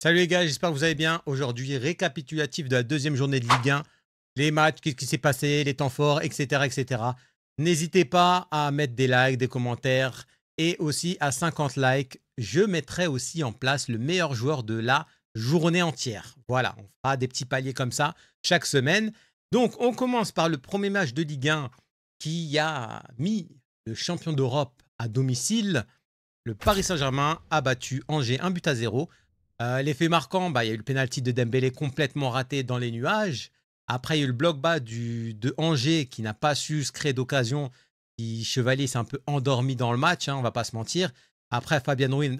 Salut les gars, j'espère que vous allez bien. Aujourd'hui, récapitulatif de la deuxième journée de Ligue 1. Les matchs, qu'est-ce qui s'est passé, les temps forts, etc. etc. N'hésitez pas à mettre des likes, des commentaires et aussi à 50 likes. Je mettrai aussi en place le meilleur joueur de la journée entière. Voilà, on fera des petits paliers comme ça chaque semaine. Donc, on commence par le premier match de Ligue 1 qui a mis le champion d'Europe à domicile. Le Paris Saint-Germain a battu Angers 1 but à 0. L'effet marquant, il y a eu le penalty de Dembélé complètement raté dans les nuages. Après, il y a eu le bloc bas de Angers qui n'a pas su se créer d'occasion. Chevalier s'est un peu endormi dans le match, on va pas se mentir. Après, Fabian Ruiz,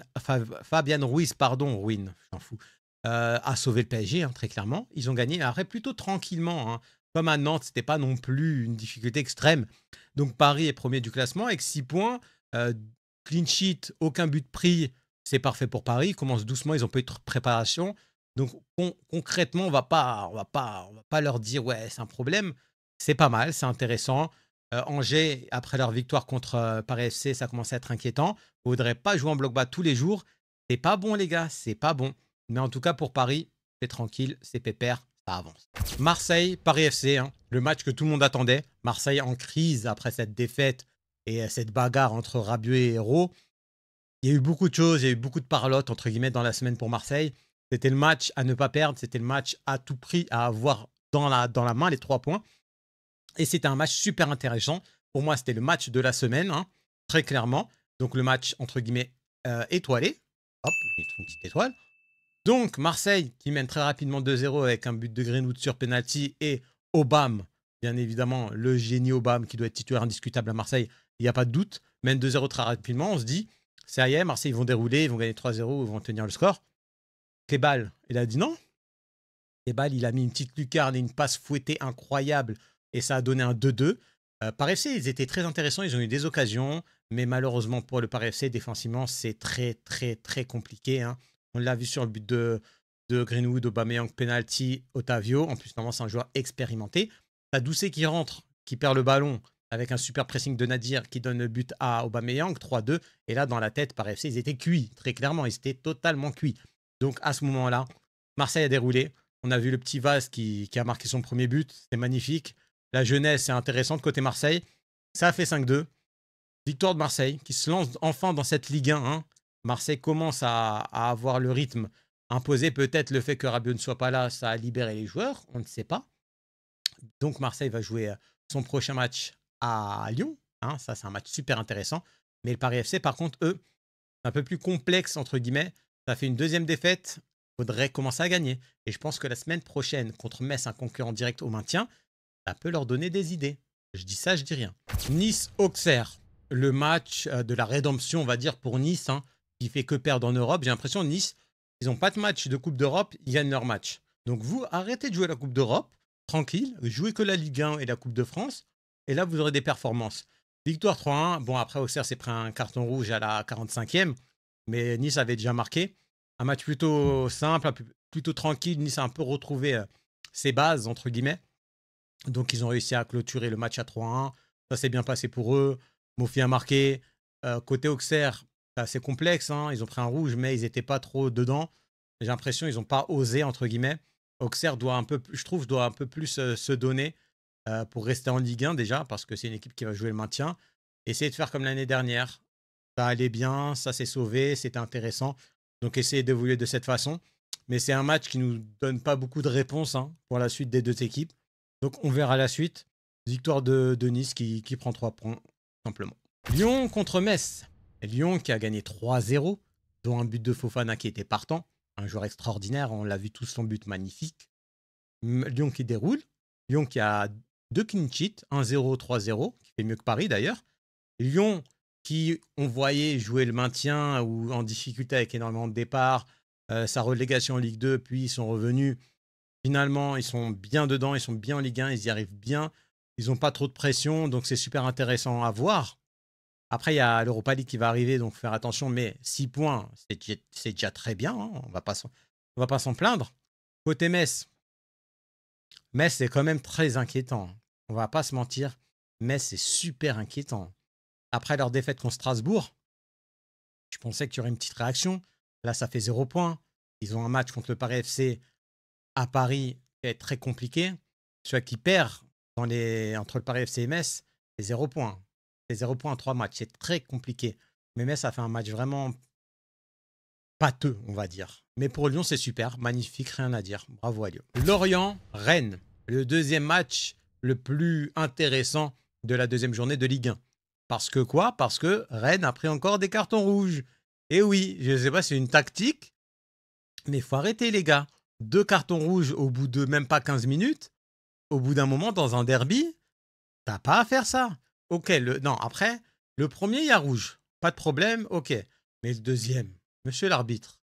Ruin, je m'en fous, a sauvé le PSG, très clairement. Ils ont gagné, après, plutôt tranquillement. Comme à Nantes, c'était pas non plus une difficulté extrême. Donc, Paris est premier du classement avec 6 points. Clean sheet, aucun but pris, c'est parfait pour Paris. Ils commencent doucement, ils n'ont pas eu de préparation. Donc concrètement, on va pas leur dire ouais, c'est un problème. C'est pas mal, c'est intéressant. Angers, après leur victoire contre Paris FC, ça commence à être inquiétant. Il ne faudrait pas jouer en bloc bas tous les jours. C'est pas bon, les gars, c'est pas bon. Mais en tout cas, pour Paris, c'est tranquille, c'est pépère, ça avance. Marseille, Paris FC, le match que tout le monde attendait. Marseille en crise après cette défaite et cette bagarre entre Rabiot et Hérault. Il y a eu beaucoup de choses, il y a eu beaucoup de parlotte, entre guillemets, dans la semaine pour Marseille. C'était le match à ne pas perdre, c'était le match à tout prix à avoir dans la main, les 3 points. Et c'était un match super intéressant. Pour moi, c'était le match de la semaine, très clairement. Donc le match, entre guillemets, étoilé. Hop, je vais mettre une petite étoile. Donc Marseille, qui mène très rapidement 2-0 avec un but de Greenwood sur penalty et Obama, bien évidemment, le génie Obama qui doit être titulaire indiscutable à Marseille, il n'y a pas de doute, mène 2-0 très rapidement. On se dit, ça y est, Marseille, ils vont dérouler, ils vont gagner 3-0, ils vont tenir le score. Kebal, il a dit non. Kebal, il a mis une petite lucarne et une passe fouettée incroyable et ça a donné un 2-2. Par FC, ils étaient très intéressants, ils ont eu des occasions, mais malheureusement pour le Paris FC, défensivement, c'est très, très, très compliqué. On l'a vu sur le but de Greenwood, Aubameyang, penalty, Otavio. En plus, normalement, c'est un joueur expérimenté. T'as Doucet qui rentre, qui perd le ballon avec un super pressing de Nadir qui donne le but à Aubameyang, 3-2. Et là, dans la tête, par FC, ils étaient cuits, très clairement. Ils étaient totalement cuits. Donc, à ce moment-là, Marseille a déroulé. On a vu le petit Vaz qui a marqué son premier but. C'est magnifique. La jeunesse est intéressante côté Marseille. Ça a fait 5-2. Victoire de Marseille qui se lance enfin dans cette Ligue 1. Marseille commence à avoir le rythme imposé. Peut-être le fait que Rabiot ne soit pas là, ça a libéré les joueurs. On ne sait pas. Donc Marseille va jouer son prochain match à Lyon. Ça, c'est un match super intéressant. Mais le Paris FC, par contre, eux, un peu plus complexe, entre guillemets. Ça fait une deuxième défaite. Il faudrait commencer à gagner. Et je pense que la semaine prochaine, contre Metz, un concurrent direct au maintien, ça peut leur donner des idées. Je dis ça, je dis rien. Nice-Auxerre, le match de la rédemption, on va dire, pour Nice, qui fait que perdre en Europe. J'ai l'impression Nice, ils n'ont pas de match de Coupe d'Europe, ils gagnent leur match. Donc vous, arrêtez de jouer la Coupe d'Europe, tranquille, jouez que la Ligue 1 et la Coupe de France, et là, vous aurez des performances. Victoire 3-1. Bon, après, Auxerre s'est pris un carton rouge à la 45e, mais Nice avait déjà marqué. Un match plutôt simple, plutôt tranquille. Nice a un peu retrouvé ses bases, entre guillemets. Donc, ils ont réussi à clôturer le match à 3-1. Ça s'est bien passé pour eux. Mofi a marqué. Côté Auxerre, c'est assez complexe. Ils ont pris un rouge, mais ils n'étaient pas trop dedans. J'ai l'impression qu'ils n'ont pas osé, entre guillemets. Auxerre doit un peu, je trouve, doit un peu plus se donner pour rester en Ligue 1 déjà, parce que c'est une équipe qui va jouer le maintien. Essayez de faire comme l'année dernière. Ça allait bien, ça s'est sauvé, c'était intéressant. Donc, essayez d'évoluer de cette façon. Mais c'est un match qui ne nous donne pas beaucoup de réponses pour la suite des deux équipes. Donc on verra la suite. Victoire de Nice qui prend 3 points, simplement. Lyon contre Metz. Lyon qui a gagné 3-0, dont un but de Fofana qui était partant. Un joueur extraordinaire, on l'a vu tous, son but magnifique. Lyon qui déroule. Lyon qui a 2 clean sheets, 1-0, 3-0, qui fait mieux que Paris d'ailleurs. Lyon qui, on voyait jouer le maintien ou en difficulté avec énormément de départs. Sa relégation en Ligue 2, puis ils sont revenus. Finalement, ils sont bien dedans, ils sont bien en Ligue 1, ils y arrivent bien. Ils n'ont pas trop de pression, donc c'est super intéressant à voir. Après, il y a l'Europa League qui va arriver, donc faire attention. Mais 6 points, c'est déjà très bien. On va pas s'en plaindre. Côté Metz, Metz, c'est quand même très inquiétant. On va pas se mentir. Metz, c'est super inquiétant. Après leur défaite contre Strasbourg, je pensais qu'il y aurait une petite réaction. Là, ça fait 0 points. Ils ont un match contre le Paris FC à Paris qui est très compliqué. Celui qui perd entre le Paris FC et Metz, c'est 0 points. C'est 0 points en 3 matchs. C'est très compliqué. Mais Metz a fait un match vraiment pâteux, on va dire. Mais pour Lyon, c'est super. Magnifique, rien à dire. Bravo à Lyon. Lorient-Rennes. Le deuxième match le plus intéressant de la deuxième journée de Ligue 1. Parce que quoi? Parce que Rennes a pris encore des cartons rouges. Et oui, je ne sais pas si c'est une tactique, mais il faut arrêter les gars. 2 cartons rouges au bout de même pas 15 minutes. Au bout d'un moment, dans un derby, t'as pas à faire ça. Ok, non, après, le premier, il y a rouge. Pas de problème, ok. Mais le deuxième, monsieur l'arbitre,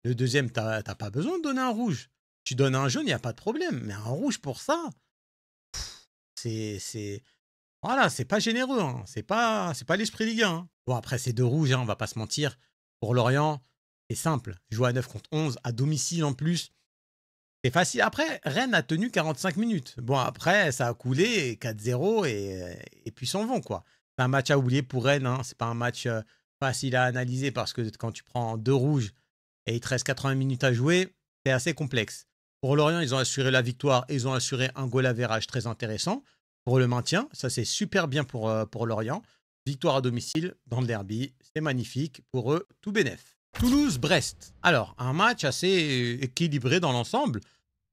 le deuxième, t'as pas besoin de donner un rouge. Tu donnes un jaune, il n'y a pas de problème. Mais un rouge pour ça, voilà, c'est pas généreux. Hein. C'est pas l'esprit Ligue 1. Hein. Bon, après, c'est 2 rouges, hein, on va pas se mentir. Pour Lorient, c'est simple. Jouer à 9 contre 11, à domicile en plus. C'est facile. Après, Rennes a tenu 45 minutes. Bon, après, ça a coulé 4-0 et puis s'en vont, quoi. C'est un match à oublier pour Rennes. Hein. C'est pas un match facile à analyser parce que quand tu prends 2 rouges et il te reste 80 minutes à jouer, c'est assez complexe. Pour Lorient, ils ont assuré la victoire et ils ont assuré un goal average très intéressant pour le maintien. Ça, c'est super bien pour Lorient. Victoire à domicile dans le derby. C'est magnifique. Pour eux, tout bénef. Toulouse-Brest. Alors, un match assez équilibré dans l'ensemble.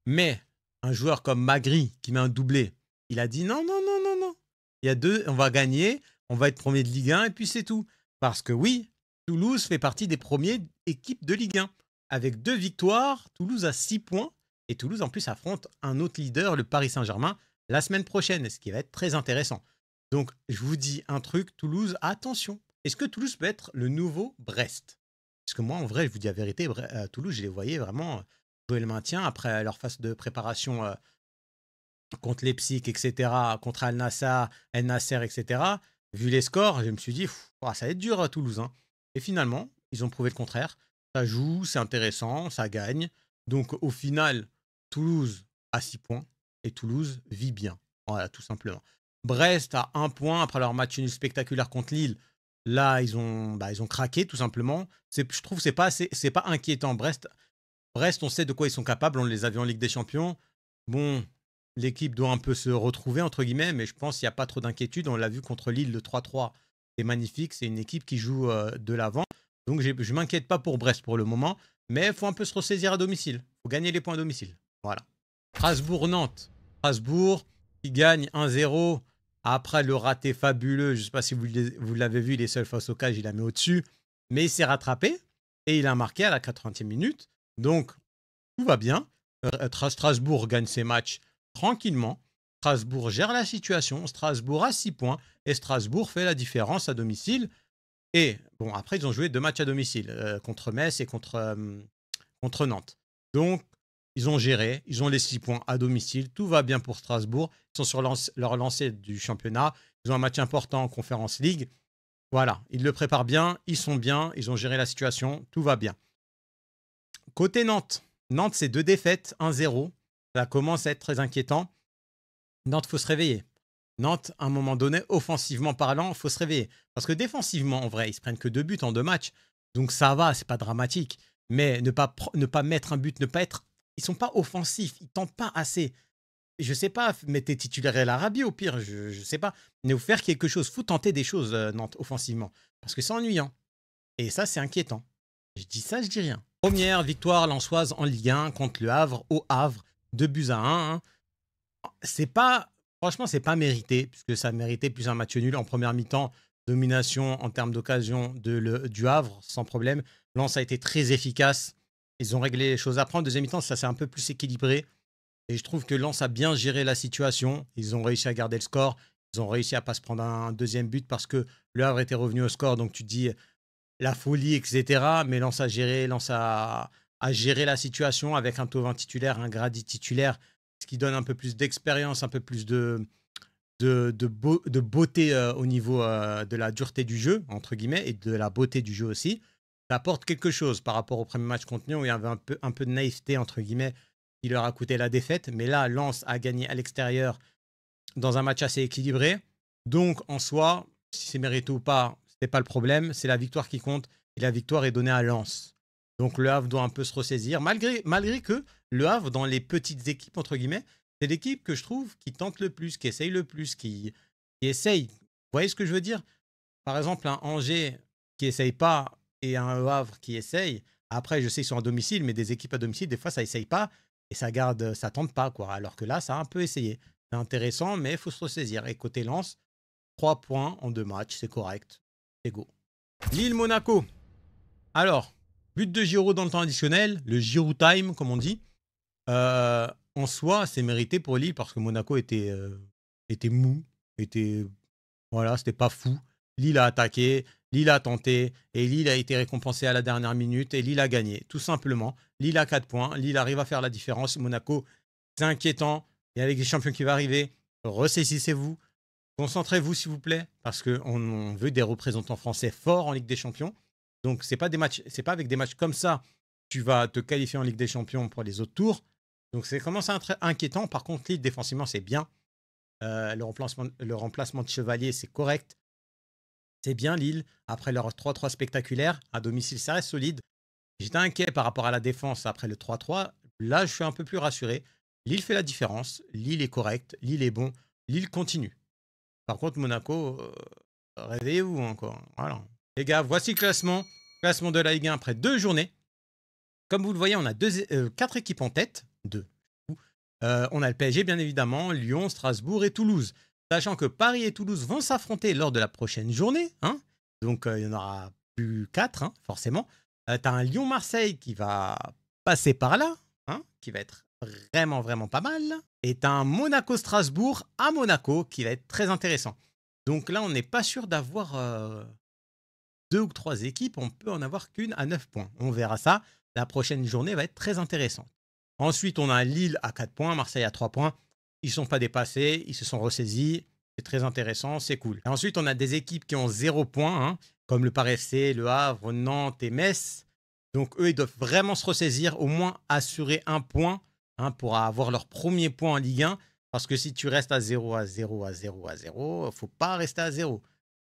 Mais un joueur comme Magri qui met un doublé, il a dit non, non, non, non, non. Il y a 2, on va gagner, on va être premier de Ligue 1 et puis c'est tout. Parce que oui, Toulouse fait partie des premières équipes de Ligue 1. Avec 2 victoires, Toulouse a 6 points. Et Toulouse en plus affronte un autre leader, le Paris Saint-Germain, la semaine prochaine, ce qui va être très intéressant. Donc je vous dis un truc, Toulouse, attention. Est-ce que Toulouse peut être le nouveau Brest? Parce que moi, en vrai, je vous dis la vérité, Toulouse, je les voyais vraiment jouer le maintien après leur phase de préparation contre Leipzig, etc., contre Al Nassr, El Nasser, etc. Vu les scores, je me suis dit, ça va être dur à Toulouse. Hein. Et finalement, ils ont prouvé le contraire. Ça joue, c'est intéressant, ça gagne. Donc au final, Toulouse a 6 points et Toulouse vit bien. Voilà, tout simplement. Brest a 1 point après leur match nul spectaculaire contre Lille. Là, ils ont craqué, tout simplement. Je trouve que c'est pas inquiétant. Brest, on sait de quoi ils sont capables. On les a vus en Ligue des Champions. Bon, l'équipe doit un peu se retrouver, entre guillemets, mais je pense qu'il n'y a pas trop d'inquiétude. On l'a vu contre Lille, le 3-3. C'est magnifique. C'est une équipe qui joue de l'avant. Donc, je ne m'inquiète pas pour Brest pour le moment. Mais il faut un peu se ressaisir à domicile. Il faut gagner les points à domicile. Voilà. Strasbourg-Nantes. Strasbourg qui gagne 1-0 après le raté fabuleux. Je ne sais pas si vous l'avez vu, il est seul face au cage, il la met au-dessus. Mais il s'est rattrapé et il a marqué à la 80e minute. Donc, tout va bien. Strasbourg gagne ses matchs tranquillement. Strasbourg gère la situation. Strasbourg a 6 points. Et Strasbourg fait la différence à domicile. Et bon, après, ils ont joué 2 matchs à domicile, contre Metz et contre Nantes. Donc, ils ont géré. Ils ont les 6 points à domicile. Tout va bien pour Strasbourg. Ils sont sur leur lancée du championnat. Ils ont un match important en Conference League. Voilà, ils le préparent bien. Ils sont bien. Ils ont géré la situation. Tout va bien. Côté Nantes, c'est 2 défaites, 1-0. Ça commence à être très inquiétant. Nantes, il faut se réveiller. Nantes, à un moment donné, offensivement parlant, il faut se réveiller. Parce que défensivement, en vrai, ils se prennent que 2 buts en 2 matchs. Donc ça va, c'est pas dramatique. Mais ne pas mettre un but, ils sont pas offensifs, ils tentent pas assez. Je sais pas, mettez titulaire El Arabi au pire, je sais pas. Mais vous faire quelque chose, faut tenter des choses, Nantes, offensivement. Parce que c'est ennuyant. Et ça, c'est inquiétant. Je dis ça, je dis rien. Première victoire lensoise en Ligue 1 contre le Havre, au Havre, 2-1. Hein. Franchement, c'est pas mérité, puisque ça méritait plus un match nul en première mi-temps. Domination en termes d'occasion du Havre, sans problème. Lens a été très efficace. Ils ont réglé les choses après. En deuxième mi-temps, ça s'est un peu plus équilibré. Et je trouve que Lens a bien géré la situation. Ils ont réussi à garder le score. Ils ont réussi à ne pas se prendre un deuxième but parce que le Havre était revenu au score. Donc tu te dis la folie, etc. Mais Lens a géré la situation avec un Thauvin titulaire, un Grady titulaire, ce qui donne un peu plus d'expérience, un peu plus de beauté au niveau de la dureté du jeu, entre guillemets, et de la beauté du jeu aussi. Ça apporte quelque chose par rapport au premier match contre Lyon où il y avait un peu de naïveté, entre guillemets, qui leur a coûté la défaite. Mais là, Lens a gagné à l'extérieur dans un match assez équilibré. Donc, en soi, si c'est mérité ou pas, ce n'est pas le problème. C'est la victoire qui compte. Et la victoire est donnée à Lens. Donc le Havre doit un peu se ressaisir, malgré que le Havre, dans les petites équipes, entre guillemets, c'est l'équipe que je trouve qui tente le plus, qui essaye le plus, qui essaye. Vous voyez ce que je veux dire? Par exemple, un Angers qui essaye pas et un Le Havre qui essaye. Après, je sais qu'ils sont à domicile, mais des équipes à domicile, des fois, ça essaye pas et ça tente pas, quoi. Alors que là, ça a un peu essayé. C'est intéressant, mais il faut se ressaisir. Et côté Lens, 3 points en 2 matchs, c'est correct. C'est go. Lille-Monaco. Alors, but de Giroud dans le temps additionnel, le Giroud time, comme on dit. En soi, c'est mérité pour Lille parce que Monaco était mou, voilà, c'était pas fou. Lille a attaqué, Lille a tenté, et Lille a été récompensé à la dernière minute, et Lille a gagné, tout simplement. Lille a 4 points, Lille arrive à faire la différence. Monaco, c'est inquiétant. Il y a la Ligue des Champions qui va arriver. Ressaisissez-vous. Concentrez-vous, s'il vous plaît, parce qu'on veut des représentants français forts en Ligue des Champions. Donc, c'est pas avec des matchs comme ça que tu vas te qualifier en Ligue des Champions pour les autres tours. Donc, c'est commence à être inquiétant. Par contre, Lille, défensivement, c'est bien. Le remplacement de Chevalier, c'est correct. C'est bien Lille. Après leur 3-3 spectaculaire, à domicile, ça reste solide. J'étais inquiet par rapport à la défense après le 3-3. Là, je suis un peu plus rassuré. Lille fait la différence. Lille est correct. Lille est bon. Lille continue. Par contre, Monaco, réveillez-vous encore. Voilà. Les gars, voici le classement. Classement de la Ligue 1 après 2 journées. Comme vous le voyez, on a 4 équipes en tête. 2. On a le PSG, bien évidemment, Lyon, Strasbourg et Toulouse. Sachant que Paris et Toulouse vont s'affronter lors de la prochaine journée. Hein. Donc, il y en aura plus 4, hein, forcément. Tu as un Lyon-Marseille qui va passer par là, hein, qui va être vraiment, vraiment pas mal. Et tu as un Monaco-Strasbourg à Monaco qui va être très intéressant. Donc là, on n'est pas sûr d'avoir 2 ou 3 équipes. On peut en avoir qu'une à 9 points. On verra ça. La prochaine journée va être très intéressante. Ensuite, on a Lille à 4 points, Marseille à 3 points. Ils ne sont pas dépassés, ils se sont ressaisis. C'est très intéressant, c'est cool. Et ensuite, on a des équipes qui ont 0 points, hein, comme le Paris FC, le Havre, Nantes et Metz. Donc, eux, ils doivent vraiment se ressaisir, au moins assurer un point, hein, pour avoir leur premier point en Ligue 1. Parce que si tu restes à 0, à 0, à 0, à 0, il ne faut pas rester à 0.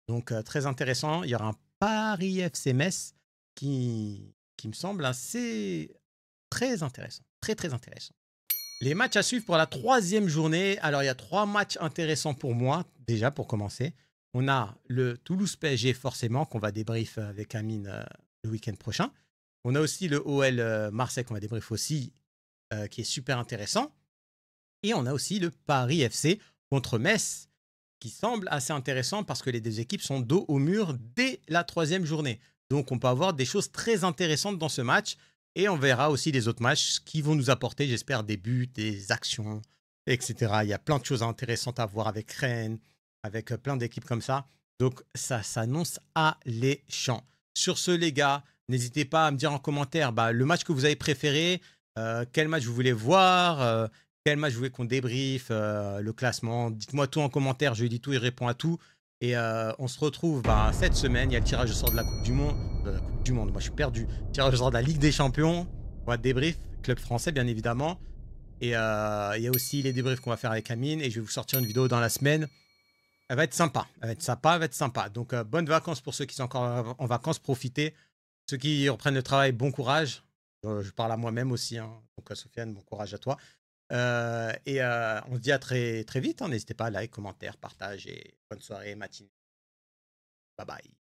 Donc, très intéressant. Il y aura un Paris FC Metz qui me semble assez très intéressant. Très, très intéressant. Les matchs à suivre pour la 3e journée. Alors, il y a 3 matchs intéressants pour moi, déjà, pour commencer. On a le Toulouse-PSG, forcément, qu'on va débrief avec Amine le week-end prochain. On a aussi le OL Marseille, qu'on va débrief aussi, qui est super intéressant. Et on a aussi le Paris FC contre Metz, qui semble assez intéressant parce que les 2 équipes sont dos au mur dès la 3e journée. Donc, on peut avoir des choses très intéressantes dans ce match. Et on verra aussi les autres matchs qui vont nous apporter, j'espère, des buts, des actions, etc. Il y a plein de choses intéressantes à voir avec Rennes, avec plein d'équipes comme ça. Donc, ça s'annonce alléchant. Sur ce, les gars, n'hésitez pas à me dire en commentaire le match que vous avez préféré, quel match vous voulez voir, quel match vous voulez qu'on débriefe, le classement. Dites-moi tout en commentaire, je lui dis tout, il répond à tout. Et on se retrouve cette semaine. Il y a le tirage au sort de la Coupe du Monde. Moi, je suis perdu. Tirage au sort de la Ligue des Champions. On va débrief. Club français, bien évidemment. Et il y a aussi les débriefs qu'on va faire avec Amine. Et je vais vous sortir une vidéo dans la semaine. Elle va être sympa. Elle va être sympa. Donc, bonnes vacances pour ceux qui sont encore en vacances. Profitez. Ceux qui reprennent le travail, bon courage. Je parle à moi-même aussi. Hein. Donc, Sofiane, bon courage à toi. On se dit à très, très vite. Hein. N'hésitez pas à like, commentaire, partage et bonne soirée, matinée. Bye bye.